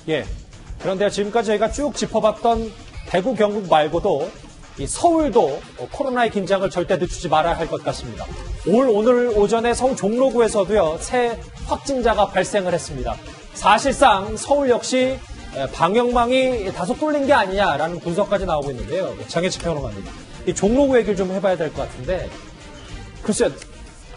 예. 그런데 지금까지 저희가 쭉 짚어봤던 대구, 경북 말고도 이 서울도 코로나의 긴장을 절대 늦추지 말아야 할 것 같습니다. 오늘 오전에 서울 종로구에서도요, 새 확진자가 발생을 했습니다. 사실상 서울 역시 방역망이 다소 뚫린 게 아니냐라는 분석까지 나오고 있는데요. 장혜치 평론가님, 이 종로구 얘기를 좀 해봐야 될 것 같은데, 글쎄,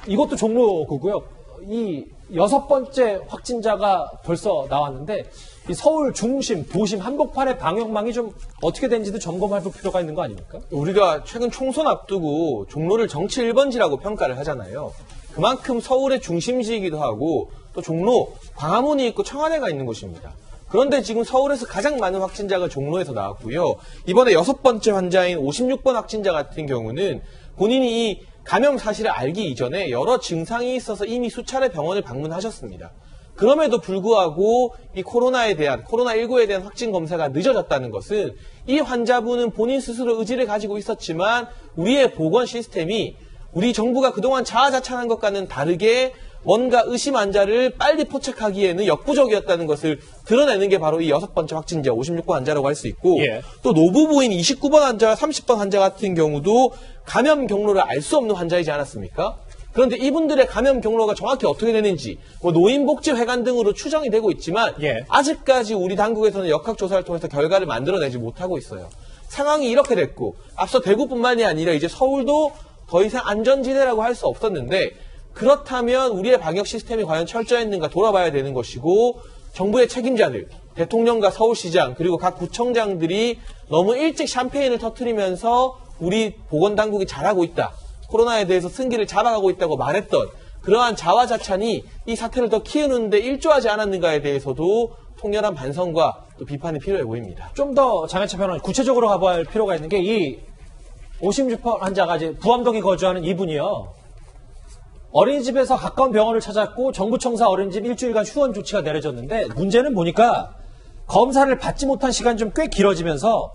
이것도 종로구고요. 이 6번째 확진자가 벌써 나왔는데, 이 서울 중심, 도심, 한복판의 방역망이 좀 어떻게 되는지도 점검할 필요가 있는 거 아닙니까? 우리가 최근 총선 앞두고 종로를 정치 1번지라고 평가를 하잖아요. 그만큼 서울의 중심지이기도 하고 또 종로, 광화문이 있고 청와대가 있는 곳입니다. 그런데 지금 서울에서 가장 많은 확진자가 종로에서 나왔고요. 이번에 6번째 환자인 56번 확진자 같은 경우는 본인이 이 감염 사실을 알기 이전에 여러 증상이 있어서 이미 수차례 병원을 방문하셨습니다. 그럼에도 불구하고 이 코로나19에 대한 확진 검사가 늦어졌다는 것은 이 환자분은 본인 스스로 의지를 가지고 있었지만 우리의 보건 시스템이 우리 정부가 그동안 자화자찬한 것과는 다르게 뭔가 의심 환자를 빨리 포착하기에는 역부족이었다는 것을 드러내는 게 바로 이 6번째 확진자 56번 환자라고 할 수 있고 예. 또 노부부인 29번 환자와 30번 환자 같은 경우도 감염 경로를 알 수 없는 환자이지 않았습니까? 그런데 이분들의 감염 경로가 정확히 어떻게 되는지 노인복지회관 등으로 추정이 되고 있지만 예. 아직까지 우리 당국에서는 역학조사를 통해서 결과를 만들어내지 못하고 있어요. 상황이 이렇게 됐고 앞서 대구뿐만이 아니라 이제 서울도 더 이상 안전지대라고 할 수 없었는데 그렇다면 우리의 방역 시스템이 과연 철저했는가 돌아봐야 되는 것이고 정부의 책임자들, 대통령과 서울시장 그리고 각 구청장들이 너무 일찍 샴페인을 터뜨리면서 우리 보건당국이 잘하고 있다. 코로나에 대해서 승기를 잡아가고 있다고 말했던 그러한 자화자찬이 이 사태를 더 키우는데 일조하지 않았는가에 대해서도 통렬한 반성과 또 비판이 필요해 보입니다. 좀 더 장혜철 평론가 구체적으로 가봐야 할 필요가 있는 게 이 56번 환자가 이제 부암동에 거주하는 이분이요. 어린이집에서 가까운 병원을 찾았고 정부청사 어린이집 일주일간 휴원 조치가 내려졌는데 문제는 보니까 검사를 받지 못한 시간이 좀 꽤 길어지면서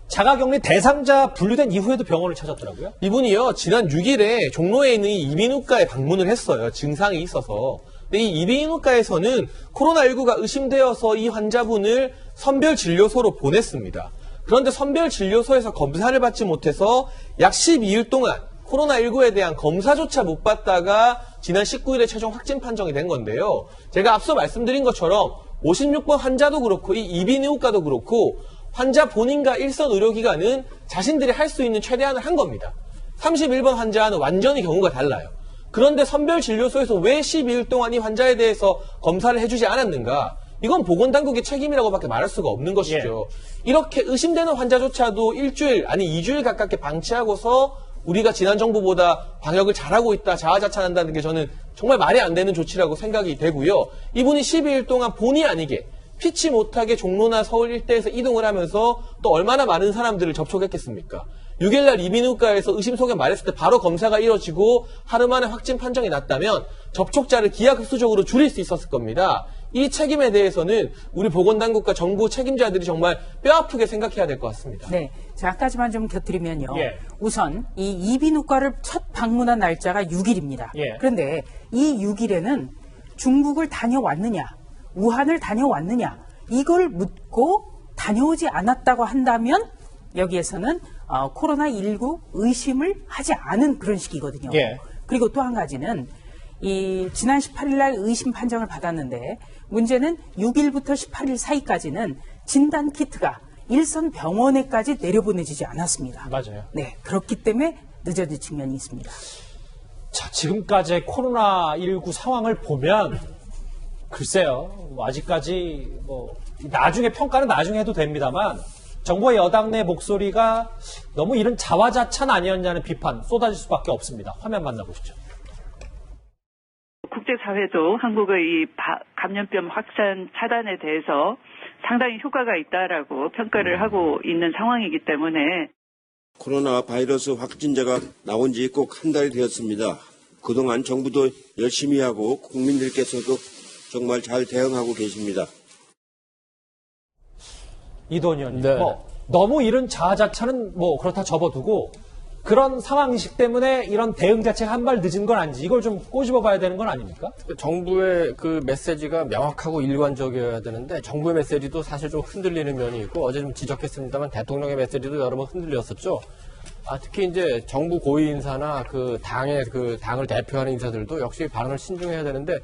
자가격리 대상자 분류된 이후에도 병원을 찾았더라고요. 이분이요, 지난 6일에 종로에 있는 이 이비인후과에 방문을 했어요. 증상이 있어서. 근데 이 이비인후과에서는 코로나19가 의심되어서 이 환자분을 선별진료소로 보냈습니다. 그런데 선별진료소에서 검사를 받지 못해서 약 12일 동안 코로나19에 대한 검사조차 못 받다가 지난 19일에 최종 확진 판정이 된 건데요. 제가 앞서 말씀드린 것처럼 56번 환자도 그렇고 이 이비인후과도 그렇고 환자 본인과 일선 의료기관은 자신들이 할 수 있는 최대한을 한 겁니다. 31번 환자와는 완전히 경우가 달라요. 그런데 선별진료소에서 왜 12일 동안 이 환자에 대해서 검사를 해주지 않았는가? 이건 보건당국의 책임이라고밖에 말할 수가 없는 것이죠. 예. 이렇게 의심되는 환자조차도 일주일 아니 2주일 가깝게 방치하고서 우리가 지난 정부보다 방역을 잘하고 있다, 자화자찬한다는 게 저는 정말 말이 안 되는 조치라고 생각이 되고요. 이분이 12일 동안 본의 아니게 피치 못하게 종로나 서울 일대에서 이동을 하면서 또 얼마나 많은 사람들을 접촉했겠습니까? 6일날 이비인후과에서 의심 소견 말했을 때 바로 검사가 이뤄지고 하루 만에 확진 판정이 났다면 접촉자를 기하급수적으로 줄일 수 있었을 겁니다. 이 책임에 대해서는 우리 보건당국과 정부 책임자들이 정말 뼈아프게 생각해야 될 것 같습니다. 네, 잠깐만 좀 곁들이면요. 예. 우선 이 이비인후과를 첫 방문한 날짜가 6일입니다. 예. 그런데 이 6일에는 중국을 다녀왔느냐, 우한을 다녀왔느냐 이걸 묻고 다녀오지 않았다고 한다면 여기에서는 코로나19 의심을 하지 않은 그런 식이거든요. 예. 그리고 또 한 가지는 이 지난 18일 날 의심 판정을 받았는데 문제는 6일부터 18일 사이까지는 진단 키트가 일선 병원에까지 내려보내지지 않았습니다. 맞아요. 네, 그렇기 때문에 늦어진 측면이 있습니다. 자, 지금까지의 코로나19 상황을 보면 글쎄요, 아직까지 나중에 평가는 나중에 해도 됩니다만 정부와 여당 내 목소리가 너무 이런 자화자찬 아니었냐는 비판 쏟아질 수밖에 없습니다. 화면 만나보시죠. 국제사회도 한국의 이 감염병 확산 차단에 대해서 상당히 효과가 있다라고 평가를 하고 있는 상황이기 때문에 코로나 바이러스 확진자가 나온 지 꼭 한 달이 되었습니다. 그동안 정부도 열심히 하고 국민들께서도 정말 잘 대응하고 계십니다. 이도현 의원님, 네. 너무 이런 자아자찬은 그렇다 접어두고 그런 상황이기 때문에 이런 대응 자체가 한 발 늦은 건 아닌지 이걸 좀 꼬집어 봐야 되는 건 아닙니까? 정부의 그 메시지가 명확하고 일관적이어야 되는데 정부의 메시지도 사실 좀 흔들리는 면이 있고 어제 좀 지적했습니다만 대통령의 메시지도 여러 번 흔들렸었죠. 특히 이제 정부 고위 인사나 그 당을 대표하는 인사들도 역시 발언을 신중해야 되는데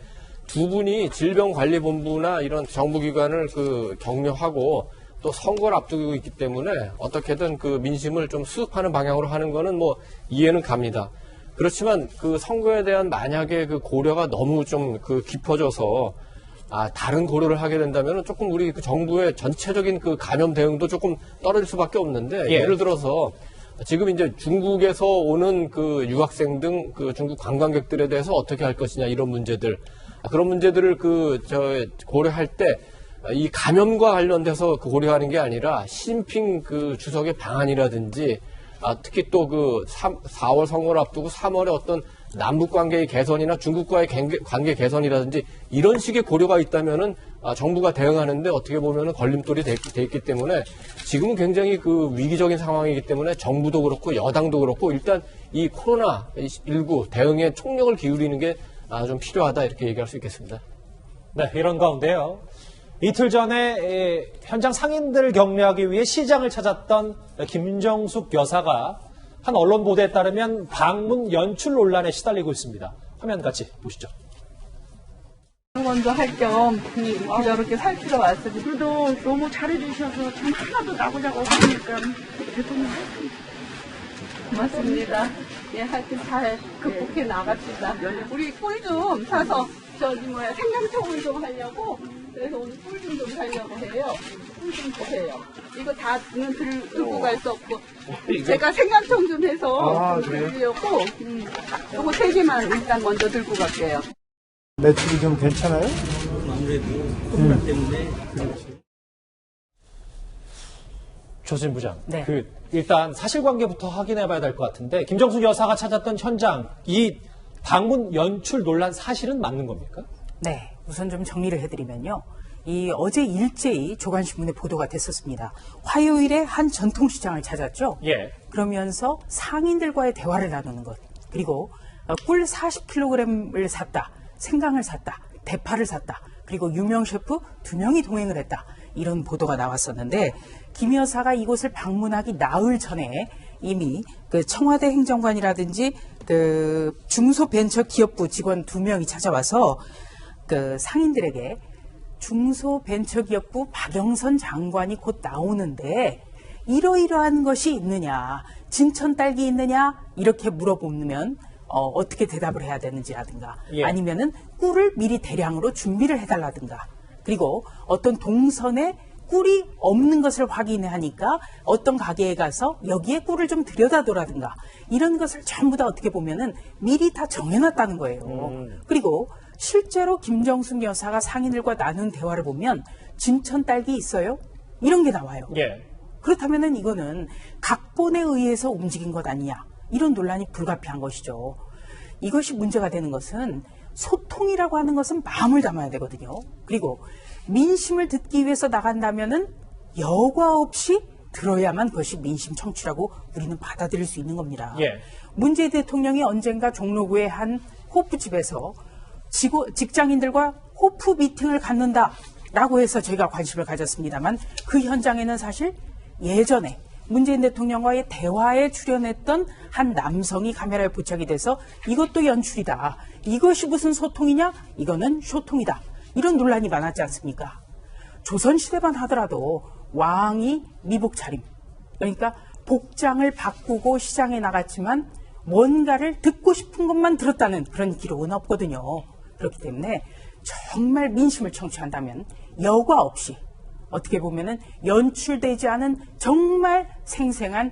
두 분이 질병관리본부나 이런 정부기관을 그 격려하고 또 선거를 앞두고 있기 때문에 어떻게든 그 민심을 좀 수습하는 방향으로 하는 거는 뭐 이해는 갑니다. 그렇지만 그 선거에 대한 만약에 그 고려가 너무 좀 그 깊어져서 다른 고려를 하게 된다면 조금 우리 그 정부의 전체적인 그 감염 대응도 조금 떨어질 수밖에 없는데 예를 들어서 지금 이제 중국에서 오는 그 유학생 등 그 중국 관광객들에 대해서 어떻게 할 것이냐 이런 문제들 그런 문제들을 고려할 때 이 감염과 관련돼서 그 고려하는 게 아니라 시진핑 그 주석의 방안이라든지 특히 또 그 4월 선거를 앞두고 3월에 어떤 남북 관계의 개선이나 중국과의 관계 개선이라든지 이런 식의 고려가 있다면은 정부가 대응하는데 어떻게 보면은 걸림돌이 돼 있기 때문에 지금은 굉장히 그 위기적인 상황이기 때문에 정부도 그렇고 여당도 그렇고 일단 이 코로나19 대응에 총력을 기울이는 게 좀 필요하다 이렇게 얘기할 수 있겠습니다. 네, 이런 가운데요. 이틀 전에 현장 상인들을 격려하기 위해 시장을 찾았던 김정숙 여사가 한 언론 보도에 따르면 방문 연출 논란에 시달리고 있습니다. 화면 같이 보시죠. 먼저 할 겸 저렇게 살피러 왔어요. 그래도 너무 잘해주셔서 참 하나도 나고자고 하니까 대통령 고맙습니다. 예, 하여튼 잘 극복해 나갑시다. 우리 꿀 좀 사서 생강청을 좀 하려고 그래서 오늘 꿀 좀 사려고 해요. 꿀 좀 주세요. 이거 다는 들고 갈 수 없고 제가 생강청 좀 해서 드리려고 이거 3개만 일단 먼저 들고 갈게요. 매출이 좀 괜찮아요? 아무래도 코로나 때문에 조진 부장, 네. 일단 사실관계부터 확인해봐야 될 것 같은데 김정숙 여사가 찾았던 현장, 이 방문 연출 논란 사실은 맞는 겁니까? 네, 우선 좀 정리를 해드리면요. 어제 일제히 조간신문에 보도가 됐었습니다. 화요일에 한 전통시장을 찾았죠. 예. 그러면서 상인들과의 대화를 나누는 것, 그리고 꿀 40kg을 샀다, 생강을 샀다, 대파를 샀다, 그리고 유명 셰프 2명이 동행을 했다. 이런 보도가 나왔었는데 김 여사가 이곳을 방문하기 나흘 전에 이미 그 청와대 행정관이라든지 그 중소벤처기업부 직원 2명이 찾아와서 그 상인들에게 중소벤처기업부 박영선 장관이 곧 나오는데 이러이러한 것이 있느냐, 진천 딸기 있느냐 이렇게 물어보면 어떻게 대답을 해야 되는지라든가 아니면은 꿀을 미리 대량으로 준비를 해달라든가 그리고 어떤 동선에 꿀이 없는 것을 확인하니까 어떤 가게에 가서 여기에 꿀을 좀 들여다둬라든가 이런 것을 전부 다 어떻게 보면은 미리 다 정해놨다는 거예요. 그리고 실제로 김정숙 여사가 상인들과 나눈 대화를 보면 진천 딸기 있어요? 이런 게 나와요. 예. 그렇다면은 이거는 각본에 의해서 움직인 것 아니냐 이런 논란이 불가피한 것이죠. 이것이 문제가 되는 것은 소통이라고 하는 것은 마음을 담아야 되거든요. 그리고 민심을 듣기 위해서 나간다면은 여과 없이 들어야만 그것이 민심 청취라고 우리는 받아들일 수 있는 겁니다. 예. 문재인 대통령이 언젠가 종로구의 한 호프집에서 직장인들과 호프 미팅을 갖는다라고 해서 저희가 관심을 가졌습니다만 그 현장에는 사실 예전에 문재인 대통령과의 대화에 출연했던 한 남성이 카메라에 부착이 돼서 이것도 연출이다. 이것이 무슨 소통이냐? 이거는 쇼통이다. 이런 논란이 많았지 않습니까? 조선시대만 하더라도 왕이 미복 차림, 그러니까 복장을 바꾸고 시장에 나갔지만 뭔가를 듣고 싶은 것만 들었다는 그런 기록은 없거든요. 그렇기 때문에 정말 민심을 청취한다면 여과 없이 어떻게 보면은 연출되지 않은 정말 생생한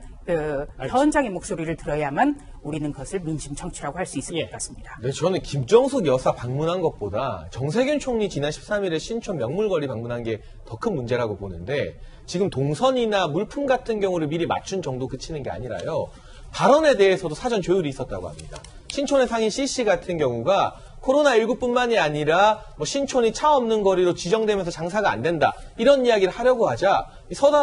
현장의 목소리를 들어야만 우리는 그것을 민심 청취라고 할 수 있을 것 같습니다. 네, 저는 김정숙 여사 방문한 것보다 정세균 총리 지난 13일에 신촌 명물거리 방문한 게 더 큰 문제라고 보는데 지금 동선이나 물품 같은 경우를 미리 맞춘 정도 그치는 게 아니라요. 발언에 대해서도 사전 조율이 있었다고 합니다. 신촌의 상인 C씨 같은 경우가 코로나19뿐만이 아니라 신촌이 차 없는 거리로 지정되면서 장사가 안 된다. 이런 이야기를 하려고 하자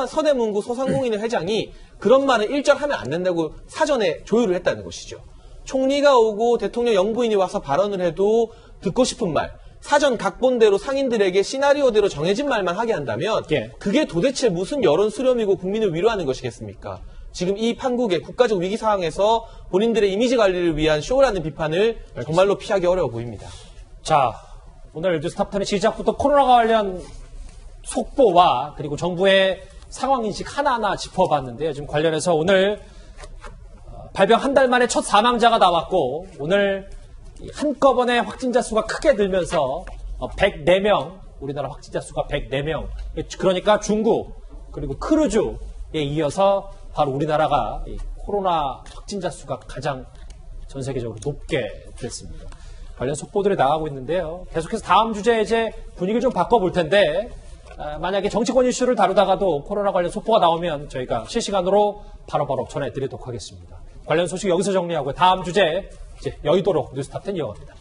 서대문구 소상공인회 회장이 그런 말은 일절하면 안 된다고 사전에 조율을 했다는 것이죠. 총리가 오고 대통령 영부인이 와서 발언을 해도 듣고 싶은 말, 사전 각본대로 상인들에게 시나리오대로 정해진 말만 하게 한다면 예. 그게 도대체 무슨 여론 수렴이고 국민을 위로하는 것이겠습니까? 지금 이 판국의 국가적 위기 상황에서 본인들의 이미지 관리를 위한 쇼라는 비판을 정말로 피하기 어려워 보입니다. 자, 오늘 뉴스탑10의 시작부터 코로나와 관련 속보와 그리고 정부의 상황인식 하나하나 짚어봤는데요. 지금 관련해서 오늘 발병 한 달 만에 첫 사망자가 나왔고 오늘 한꺼번에 확진자 수가 크게 늘면서 104명, 우리나라 확진자 수가 104명. 그러니까 중국 그리고 크루즈에 이어서 바로 우리나라가 이 코로나 확진자 수가 가장 전 세계적으로 높게 됐습니다. 관련 속보들이 나가고 있는데요. 계속해서 다음 주제에 이제 분위기를 좀 바꿔볼 텐데 만약에 정치권 이슈를 다루다가도 코로나 관련 속보가 나오면 저희가 실시간으로 바로바로 전해드리도록 하겠습니다. 관련 소식 여기서 정리하고 다음 주제 이제 여의도로 뉴스탑10 이어갑니다.